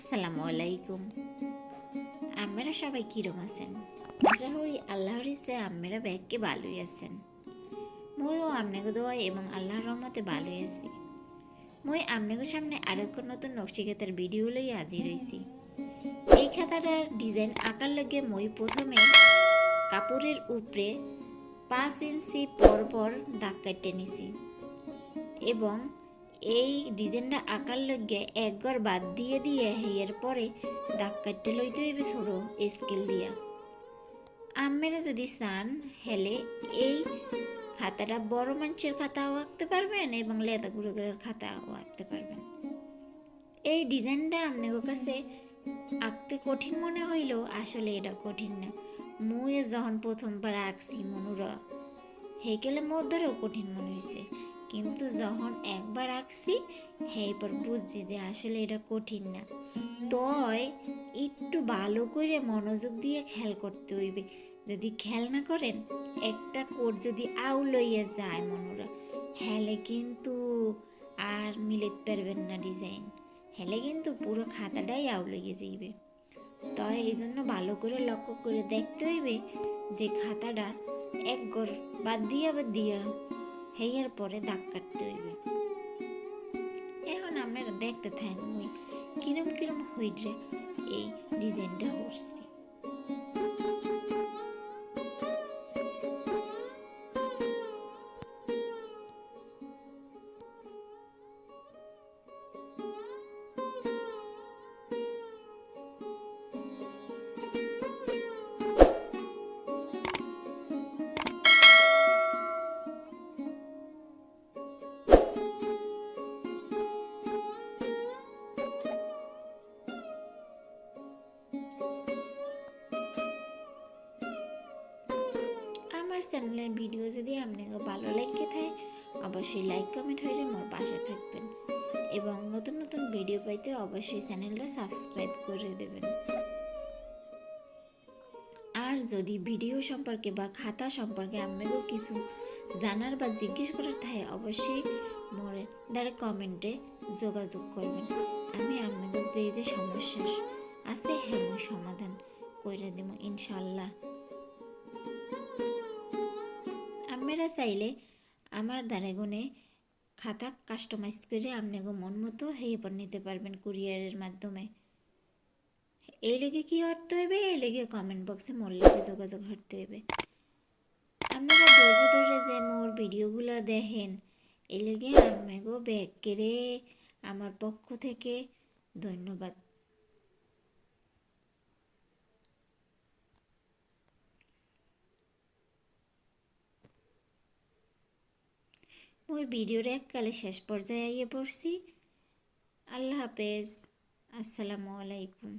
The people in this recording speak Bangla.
আসসালামু আলাইকুম। আপনারা সবাই কিরম আছেন? আশা করি আল্লাহর ইচ্ছায় আপনারা ব্যাগকে ভালোই আছেন। মইও আপনাকে দোয়া এবং আল্লাহর রহমতে ভালোই আছি। মই আপনাদের সামনে আরেক নতুন নকশি খাতার ভিডিও লই হাজির হইছি। এই খাতাটার ডিজাইন আঁকার লগে মই প্রথমে কাপড়ের উপরে 5 ইঞ্চি পর দাগ কাটতে নিছি এবং এই ডিজাইনটা আঁকার লগে একবার বাদ দিয়ে এর পরে দাগ কাটতে লইতে হইবে ছোট স্কেল দিয়া। আপনারা যদি চান হেলে এই খাতাটা বড় মানুষের খাতাও আঁকতে পারবেন এবং লেদা গুঁড়োর খাতাও আঁকতে পারবেন। এই ডিজাইনটা আপনাদের কাছে আঁকতে কঠিন মনে হইলেও আসলে এটা কঠিন না। মুই যখন প্রথমবার আঁকছি মনুরা হেকেলে মধ্যেও কঠিন মনে হয়েছে, কিন্তু যখন একবার আঁকছি এরপর বুঝছি যে আসলে এটা কঠিন না। তয় একটু ভালো করে মনোযোগ দিয়ে খেয়াল করতে হইবে। যদি খেয়াল না করেন একটা কোড যদি আউ লইয়া যায় মনোরা হেলে কিন্তু আর মিলাতে পারবেন না ডিজাইন, হেলে কিন্তু পুরো খাতাটাই আউ লইয়া যাইবে। তাই এই জন্য ভালো করে লক্ষ্য করে দেখতে হইবে যে খাতাটা একবার বাদ দিয়া হেয়ার পরে দাগ কাটতে হইবে। এখন আপনারা দেখতে থাকেন মুই কিরম হইরে এই ডিজাইনটা করছি। আমার চ্যানেলের ভিডিও যদি আপনাকে ভালো লাগে থাকে অবশ্যই লাইক কমেন্ট হইলে মোর পাশে থাকবেন এবং নতুন ভিডিও পাইতে অবশ্যই চ্যানেলটা সাবস্ক্রাইব করে দেবেন। আর যদি ভিডিও সম্পর্কে বা খাতা সম্পর্কে আপনাকেও কিছু জানার বা জিজ্ঞেস করার থাকে অবশ্যই মোর দ্বারা কমেন্টে যোগাযোগ করবেন। আমি আপনাকে যে সমস্যা আছে হেমো সমাধান করে দেব ইনশাল্লাহ। আপনারা চাইলে আমার দ্বারা গুনে খাতা কাস্টমাইজ করে আপনাকে মন মতো হেপর নিতে পারবেন কুরিয়ারের মাধ্যমে। এই লেগে কি করতে হইবে, এই লেগে কমেন্ট বক্সে মোর লগে যোগাযোগ করতে হইবে। আপনারা ধরে যে মোর ভিডিওগুলো দেখেন এই লেগে আপনাকে ব্যাক করে আমার পক্ষ থেকে ধন্যবাদ। ওই ভিডিওর এককালে শেষ পর্যায়ে আইয়ে পড়ছি। আল্লাহ হাফেজ, আসসালামু আলাইকুম।